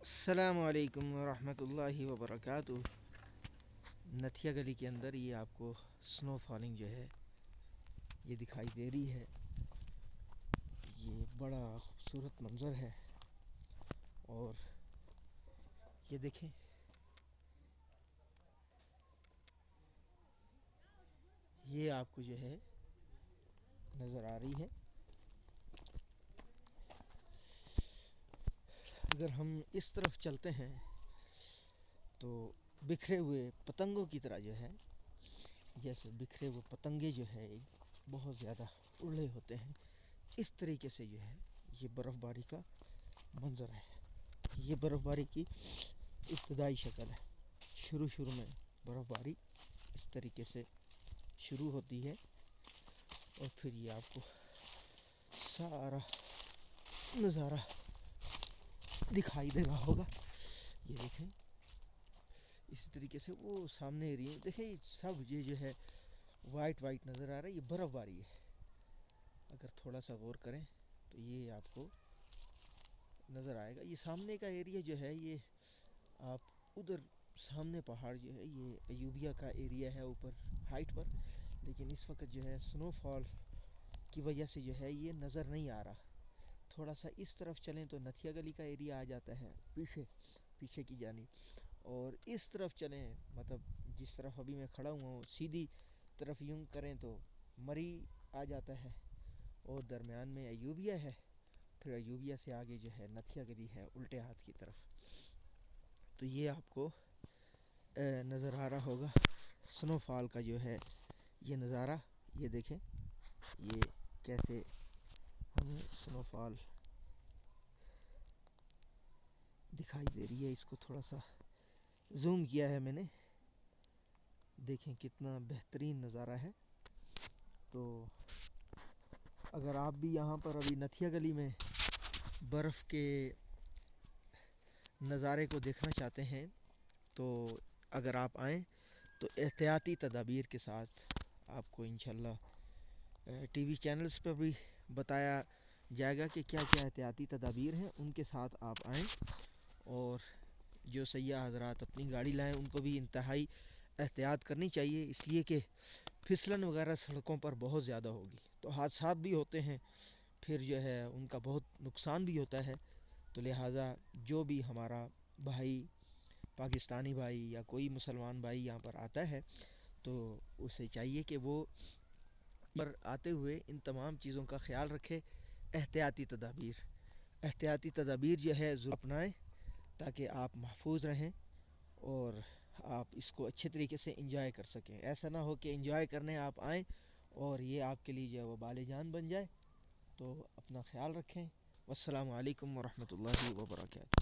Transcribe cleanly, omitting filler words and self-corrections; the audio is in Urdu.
السلام علیکم ورحمۃ اللہ وبرکاتہ۔ نتھیا گلی کے اندر یہ آپ کو سنو فالنگ جو ہے یہ دکھائی دے رہی ہے۔ یہ بڑا خوبصورت منظر ہے اور یہ دیکھیں یہ آپ کو جو ہے نظر آ رہی ہے۔ اگر ہم اس طرف چلتے ہیں تو بکھرے ہوئے پتنگوں کی طرح جو ہے، جیسے بکھرے ہوئے پتنگے جو ہے بہت زیادہ اڑے ہوتے ہیں، اس طریقے سے جو ہے یہ برف باری کا منظر ہے۔ یہ برف باری کی ابتدائی شکل ہے۔ شروع میں برف باری اس طریقے سے شروع ہوتی ہے اور پھر یہ آپ کو سارا نظارہ دکھائی دے رہا ہوگا۔ یہ دیکھیں اسی طریقے سے وہ سامنے ایریا دیکھیں، سب یہ جو ہے وائٹ نظر آ رہا ہے، یہ برف باری ہے۔ اگر تھوڑا سا غور کریں تو یہ آپ کو نظر آئے گا۔ یہ سامنے کا ایریا جو ہے، یہ آپ ادھر سامنے پہاڑ جو ہے یہ ایوبیہ کا ایریا ہے اوپر ہائٹ پر، لیکن اس وقت جو ہے سنو فال کی وجہ سے جو ہے یہ نظر نہیں آ رہا۔ تھوڑا سا اس طرف چلیں تو نتھیا گلی کا ایریا آ جاتا ہے پیچھے کی جانب، اور اس طرف چلیں مطلب جس طرف ابھی میں کھڑا ہوا ہوں سیدھی طرف یوں کریں تو مری آ جاتا ہے، اور درمیان میں ایوبیہ ہے، پھر ایوبیہ سے آگے جو ہے نتھیا گلی ہے الٹے ہاتھ کی طرف۔ تو یہ آپ کو نظر آ رہا ہوگا سنو فال کا جو ہے یہ نظارہ۔ یہ دیکھیں یہ کیسے ہمیں سنو فال دکھائی دے رہی ہے۔ اس کو تھوڑا سا زوم کیا ہے میں نے، دیکھیں کتنا بہترین نظارہ ہے۔ تو اگر آپ بھی یہاں پر ابھی نتھیا گلی میں برف کے نظارے کو دیکھنا چاہتے ہیں تو اگر آپ آئیں تو احتیاطی تدابیر کے ساتھ آپ کو انشاءاللہ ٹی وی چینلز پر بھی بتایا جائے گا کہ کیا کیا احتیاطی تدابیر ہیں، ان کے ساتھ آپ آئیں۔ اور جو سیاح حضرات اپنی گاڑی لائیں ان کو بھی انتہائی احتیاط کرنی چاہیے، اس لیے کہ پھسلن وغیرہ سڑکوں پر بہت زیادہ ہوگی تو حادثات بھی ہوتے ہیں، پھر جو ہے ان کا بہت نقصان بھی ہوتا ہے۔ تو لہٰذا جو بھی ہمارا بھائی پاکستانی بھائی یا کوئی مسلمان بھائی یہاں پر آتا ہے تو اسے چاہیے کہ وہ پر آتے ہوئے ان تمام چیزوں کا خیال رکھے۔ احتیاطی تدابیر جو ہے ضرور اپنائیں تاکہ آپ محفوظ رہیں اور آپ اس کو اچھے طریقے سے انجوائے کر سکیں۔ ایسا نہ ہو کہ انجوائے کرنے آپ آئیں اور یہ آپ کے لیے جو ہے وبال جان بن جائے۔ تو اپنا خیال رکھیں۔ والسلام علیکم ورحمۃ اللہ وبرکاتہ۔